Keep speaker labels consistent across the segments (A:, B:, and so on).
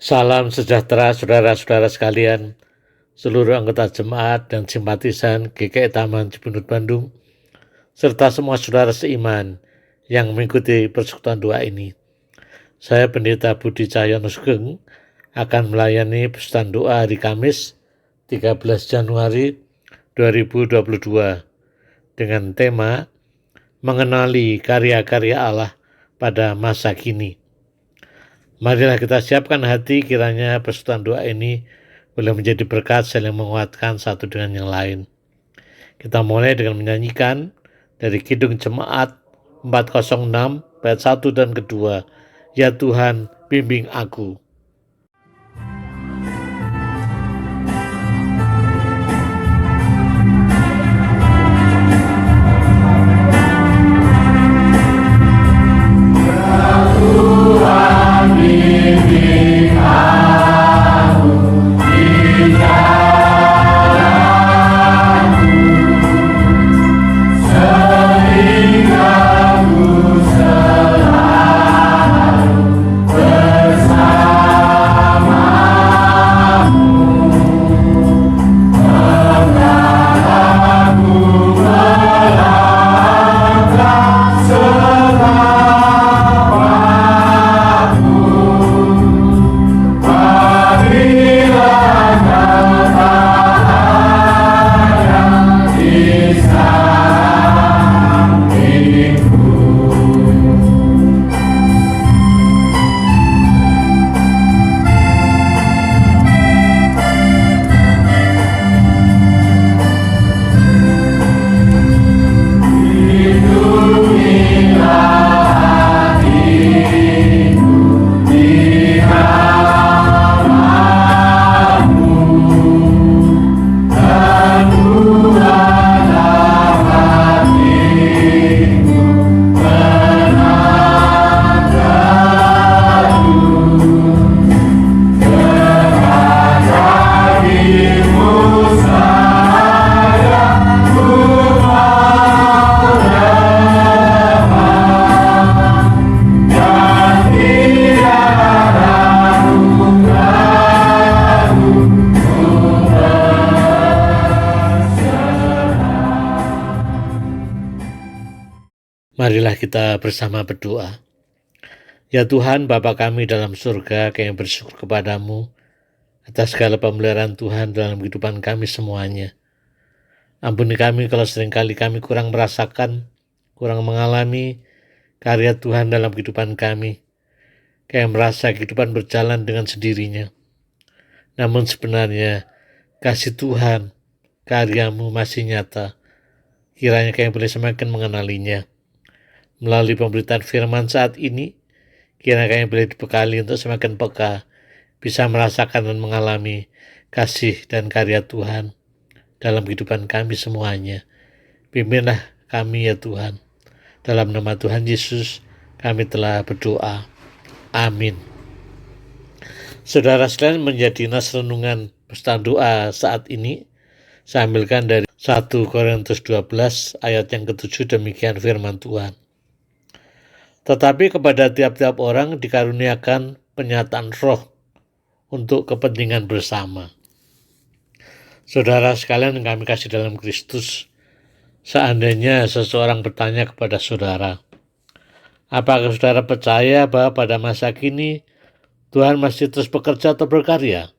A: Salam sejahtera saudara-saudara sekalian, seluruh anggota jemaat dan simpatisan GKI Taman Cibunut Bandung, serta semua saudara seiman yang mengikuti persekutuan doa ini. Saya Pendeta Budi Cahyono Sugeng akan melayani persekutuan doa hari Kamis 13 Januari 2022 dengan tema mengenali karya-karya Allah pada masa kini. Marilah kita siapkan hati, kiranya persekutuan doa ini boleh menjadi berkat saling menguatkan satu dengan yang lain. Kita mulai dengan menyanyikan dari Kidung Jemaat 406 bait 1 dan kedua, Ya Tuhan, bimbing aku. Marilah kita bersama berdoa. Ya Tuhan, Bapa kami dalam surga, kami bersyukur kepadamu atas segala pemeliharaan Tuhan dalam kehidupan kami semuanya. Ampuni kami kalau seringkali kami kurang merasakan, kurang mengalami karya Tuhan dalam kehidupan kami. Kami merasa kehidupan berjalan dengan sendirinya. Namun sebenarnya kasih Tuhan, karyamu masih nyata. Kiranya kami boleh semakin mengenalinya. Melalui pemberitaan firman saat ini, kiranya kami boleh dibekali untuk semakin peka, bisa merasakan dan mengalami kasih dan karya Tuhan dalam kehidupan kami semuanya. Pimpinlah kami ya Tuhan. Dalam nama Tuhan Yesus, kami telah berdoa. Amin. Saudara sekalian, menjadi nas renungan persekutuan doa saat ini, saya ambilkan dari 1 Korintus 12 ayat yang ke-7, demikian firman Tuhan. Tetapi kepada tiap-tiap orang dikaruniakan penyataan roh untuk kepentingan bersama. Saudara sekalian yang kami kasih dalam Kristus, seandainya seseorang bertanya kepada saudara, apakah saudara percaya bahwa pada masa kini Tuhan masih terus bekerja atau berkarya?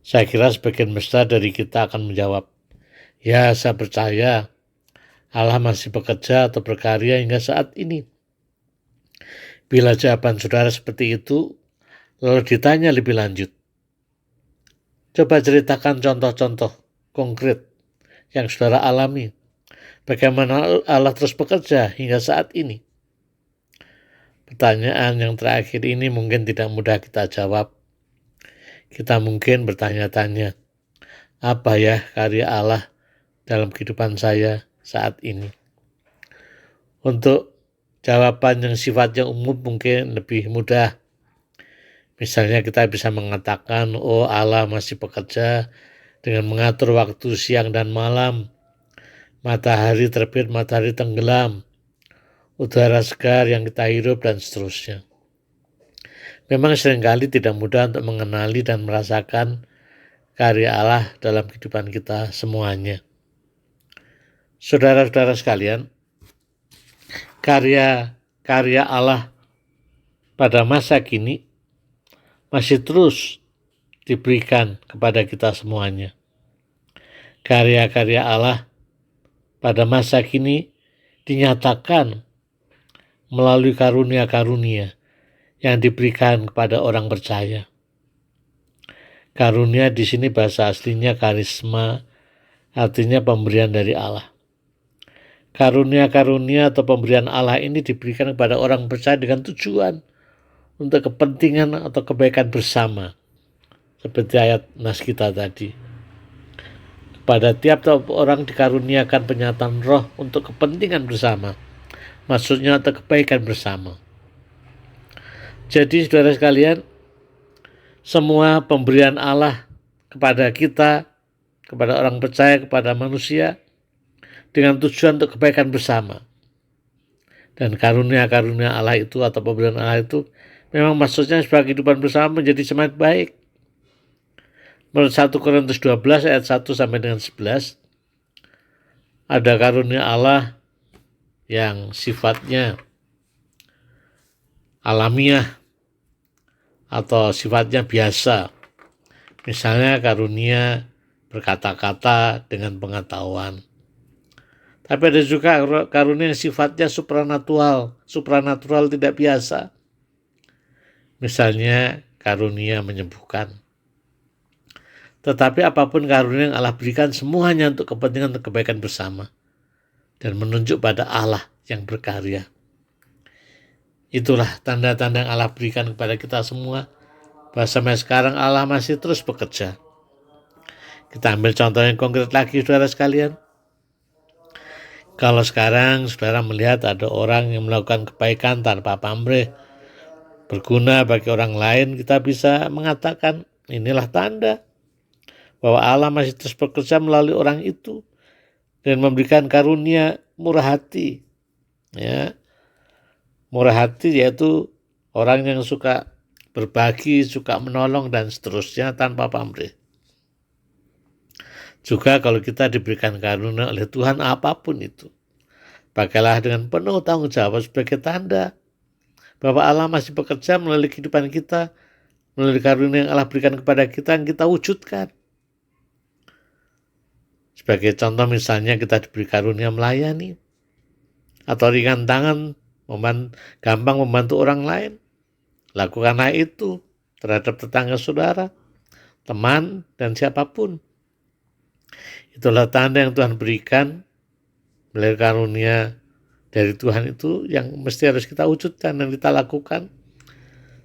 A: Saya kira sebagian besar dari kita akan menjawab, ya, saya percaya Allah masih bekerja atau berkarya hingga saat ini. Bila jawaban saudara seperti itu, lalu ditanya lebih lanjut, coba ceritakan contoh-contoh konkret yang saudara alami. Bagaimana Allah terus bekerja hingga saat ini? Pertanyaan yang terakhir ini mungkin tidak mudah kita jawab. Kita mungkin bertanya-tanya, apa ya karya Allah dalam kehidupan saya saat ini? Untuk jawaban yang sifatnya umum mungkin lebih mudah. Misalnya kita bisa mengatakan, oh Allah masih bekerja dengan mengatur waktu siang dan malam, matahari terbit, matahari tenggelam, udara segar yang kita hirup, dan seterusnya. Memang seringkali tidak mudah untuk mengenali dan merasakan karya Allah dalam kehidupan kita semuanya. Saudara-saudara sekalian, karya Allah pada masa kini masih terus diberikan kepada kita semuanya. Karya-karya Allah pada masa kini dinyatakan melalui karunia-karunia yang diberikan kepada orang percaya. Karunia di sini bahasa aslinya karisma, artinya pemberian dari Allah. Karunia-karunia atau pemberian Allah ini diberikan kepada orang percaya dengan tujuan untuk kepentingan atau kebaikan bersama. Seperti ayat nas kita tadi. Pada tiap orang dikaruniakan penyataan roh untuk kepentingan bersama. Maksudnya untuk kebaikan bersama. Jadi saudara sekalian, semua pemberian Allah kepada kita, kepada orang percaya, kepada manusia, dengan tujuan untuk kebaikan bersama. Dan karunia-karunia Allah itu atau pemberian Allah itu memang maksudnya sebagai kehidupan bersama menjadi semakin baik. Menurut 1 Korintus 12 ayat 1 sampai dengan 11, ada karunia Allah yang sifatnya alamiah atau sifatnya biasa. Misalnya karunia berkata-kata dengan pengetahuan. Tapi ada juga karunia yang sifatnya supranatural tidak biasa. Misalnya karunia menyembuhkan. Tetapi apapun karunia yang Allah berikan semuanya untuk kepentingan untuk kebaikan bersama. Dan menunjuk pada Allah yang berkarya. Itulah tanda-tanda yang Allah berikan kepada kita semua. Bahwa sampai sekarang Allah masih terus bekerja. Kita ambil contoh yang konkret lagi saudara sekalian. Kalau sekarang saudara melihat ada orang yang melakukan kebaikan tanpa pamrih, berguna bagi orang lain, kita bisa mengatakan inilah tanda bahwa Allah masih terus bekerja melalui orang itu dan memberikan karunia murah hati. Ya. Murah hati yaitu orang yang suka berbagi, suka menolong dan seterusnya tanpa pamrih. Juga kalau kita diberikan karunia oleh Tuhan apapun itu, pakailah dengan penuh tanggung jawab sebagai tanda bahwa Allah masih bekerja melalui kehidupan kita, melalui karunia yang Allah berikan kepada kita yang kita wujudkan. Sebagai contoh misalnya kita diberi karunia melayani, atau ringan tangan, gampang membantu orang lain. Lakukanlah itu terhadap tetangga saudara, teman, dan siapapun. Itulah tanda yang Tuhan berikan melalui karunia dari Tuhan itu yang mesti harus kita wujudkan dan kita lakukan.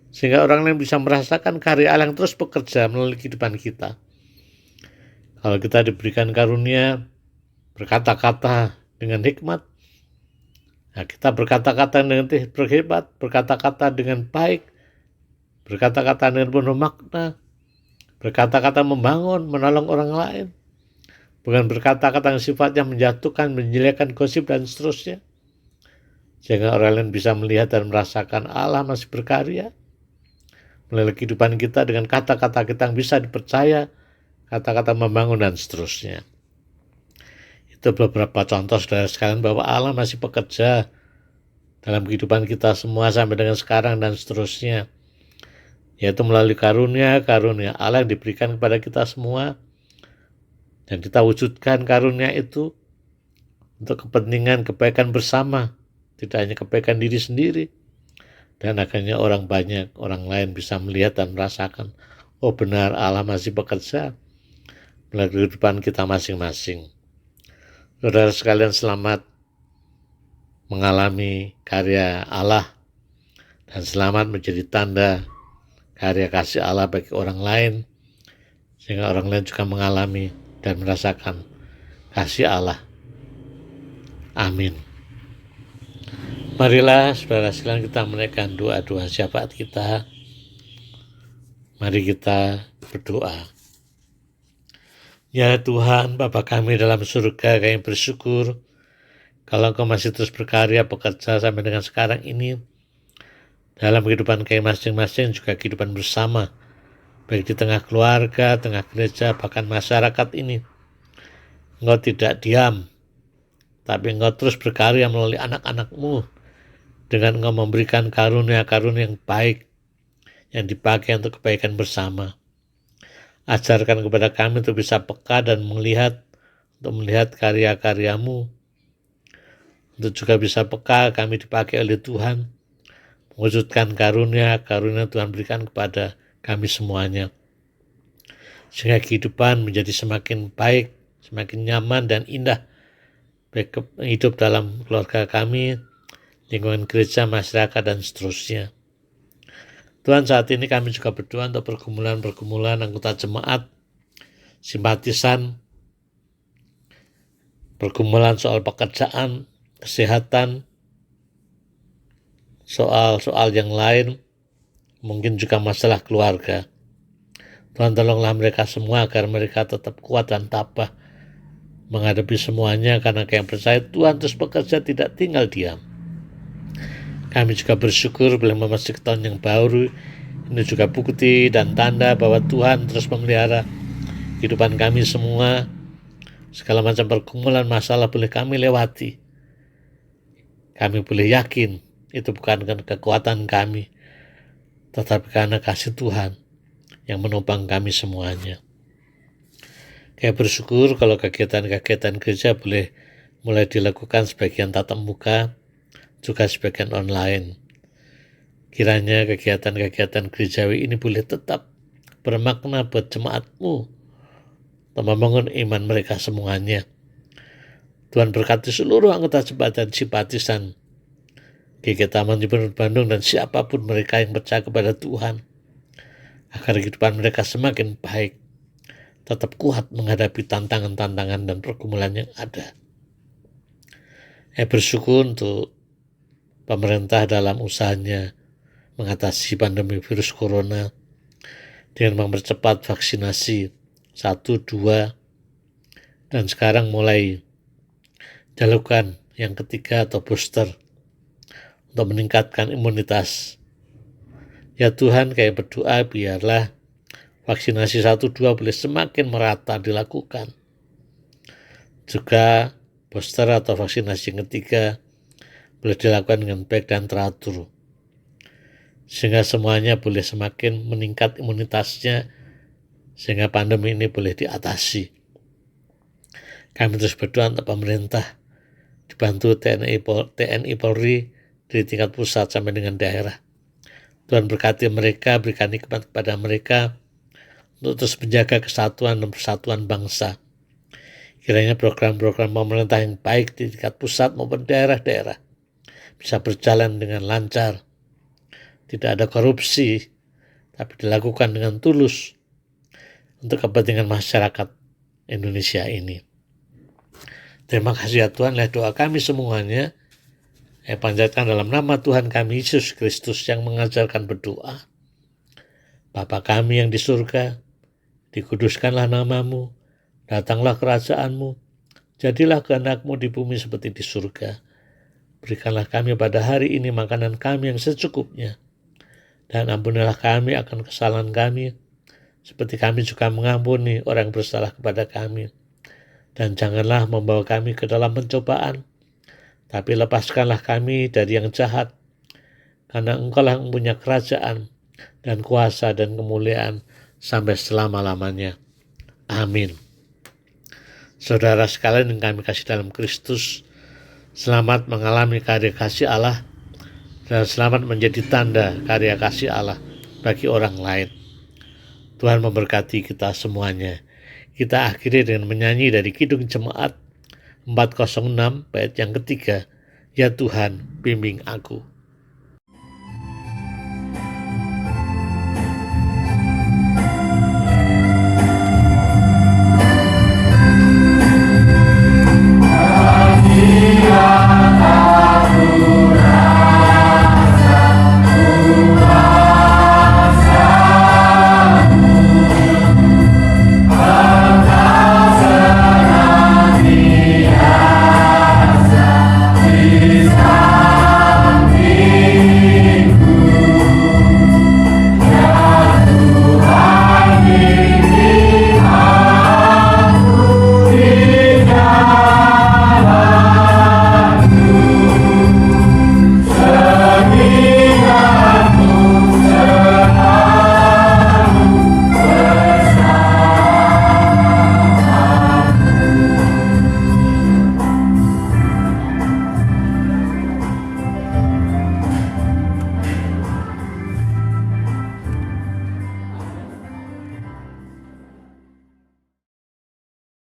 A: Sehingga orang lain bisa merasakan karya Allah yang terus bekerja melalui kehidupan kita. Kalau kita diberikan karunia berkata-kata dengan hikmat, nah kita berkata-kata dengan berhebat, berkata-kata dengan baik, berkata-kata dengan penuh makna, berkata-kata membangun, menolong orang lain. Bukan berkata-kata yang sifatnya menjatuhkan, menjelekkan, gosip, dan seterusnya. Sehingga orang lain bisa melihat dan merasakan Allah masih berkarya melalui kehidupan kita dengan kata-kata kita yang bisa dipercaya, kata-kata membangun, dan seterusnya. Itu beberapa contoh saudara sekalian bahwa Allah masih bekerja dalam kehidupan kita semua sampai dengan sekarang dan seterusnya. Yaitu melalui karunia Allah yang diberikan kepada kita semua. Dan kita wujudkan karunia itu untuk kepentingan kebaikan bersama. Tidak hanya kebaikan diri sendiri. Dan akhirnya orang lain bisa melihat dan merasakan, oh benar Allah masih bekerja melalui kehidupan kita masing-masing. Saudara sekalian selamat mengalami karya Allah. Dan selamat menjadi tanda karya kasih Allah bagi orang lain. Sehingga orang lain juga mengalami dan merasakan kasih Allah. Amin. Marilah saudara sekalian kita menaikkan doa-doa syafaat kita. Mari kita berdoa. Ya Tuhan, Bapa kami dalam surga, kami bersyukur kalau Engkau masih terus berkarya, bekerja sampai dengan sekarang ini. dalam kehidupan kami masing-masing, juga kehidupan bersama, baik di tengah keluarga, tengah gereja, bahkan masyarakat ini. Engkau tidak diam, tapi Engkau terus berkarya melalui anak-anak-Mu dengan Engkau memberikan karunia-karunia yang baik yang dipakai untuk kebaikan bersama. Ajarkan kepada kami untuk bisa peka dan melihat karya-karya-Mu, untuk juga bisa peka kami dipakai oleh Tuhan, mewujudkan karunia-karunia Tuhan berikan kepada kami semuanya, sehingga kehidupan menjadi semakin baik, semakin nyaman dan indah, baik hidup dalam keluarga kami, lingkungan gereja, masyarakat, dan seterusnya. Tuhan, saat ini kami juga berdoa untuk pergumulan-pergumulan anggota jemaat, simpatisan, pergumulan soal pekerjaan, kesehatan, soal-soal yang lain, mungkin juga masalah keluarga. Tuhan, tolonglah mereka semua agar mereka tetap kuat dan tabah menghadapi semuanya, karena kami percaya Tuhan terus bekerja, tidak tinggal diam. Kami juga bersyukur boleh memasuki tahun yang baru. Ini juga bukti dan tanda bahwa Tuhan terus memelihara kehidupan kami semua. Segala macam pergumulan masalah boleh kami lewati. Kami boleh yakin itu bukan karena kekuatan kami, tetapi karena kasih Tuhan yang menopang kami semuanya. Kami bersyukur kalau kegiatan-kegiatan gereja boleh mulai dilakukan sebagian tatap muka, juga sebagian online. Kiranya kegiatan-kegiatan gerejawi ini boleh tetap bermakna buat jemaat-Mu untuk membangun iman mereka semuanya. Tuhan berkati seluruh anggota jemaat dan simpatisan GKI Taman Gubernur Bandung dan siapapun mereka yang percaya kepada Tuhan, agar kehidupan mereka semakin baik, tetap kuat menghadapi tantangan-tantangan dan pergumulan yang ada. Bersyukur untuk pemerintah dalam usahanya mengatasi pandemi virus corona dengan mempercepat vaksinasi 1, 2, dan sekarang mulai dilakukan yang ketiga atau booster untuk meningkatkan imunitas. Ya Tuhan, kami berdoa biarlah vaksinasi 1, 2 boleh semakin merata dilakukan. Juga booster atau vaksinasi yang ketiga boleh dilakukan dengan baik dan teratur, sehingga semuanya boleh semakin meningkat imunitasnya, sehingga pandemi ini boleh diatasi. Kami terus berdoa untuk pemerintah, dibantu TNI Polri dari tingkat pusat sampai dengan daerah. Tuhan berkati mereka, berikan hikmat kepada mereka untuk terus menjaga kesatuan dan persatuan bangsa. Kiranya program-program pemerintah yang baik di tingkat pusat maupun daerah-daerah bisa berjalan dengan lancar, tidak ada korupsi, tapi dilakukan dengan tulus untuk kepentingan masyarakat Indonesia ini. Terima kasih ya Tuhan, lihat doa kami semuanya. Panjatkan dalam nama Tuhan kami Yesus Kristus yang mengajarkan berdoa. Bapa kami yang di surga, dikuduskanlah namamu, datanglah kerajaan-Mu, jadilah kehendak-Mu di bumi seperti di surga. Berikanlah kami pada hari ini makanan kami yang secukupnya, dan ampunilah kami akan kesalahan kami, seperti kami juga mengampuni orang yang bersalah kepada kami. Dan janganlah membawa kami ke dalam pencobaan, tapi lepaskanlah kami dari yang jahat, karena Engkau-lah yang punya kerajaan dan kuasa dan kemuliaan sampai selama-lamanya. Amin. Saudara sekalian yang kami kasih dalam Kristus, selamat mengalami karya kasih Allah dan selamat menjadi tanda karya kasih Allah bagi orang lain. Tuhan memberkati kita semuanya. Kita akhiri dengan menyanyi dari Kidung Jemaat 406 bait yang ketiga, Ya Tuhan, bimbing aku.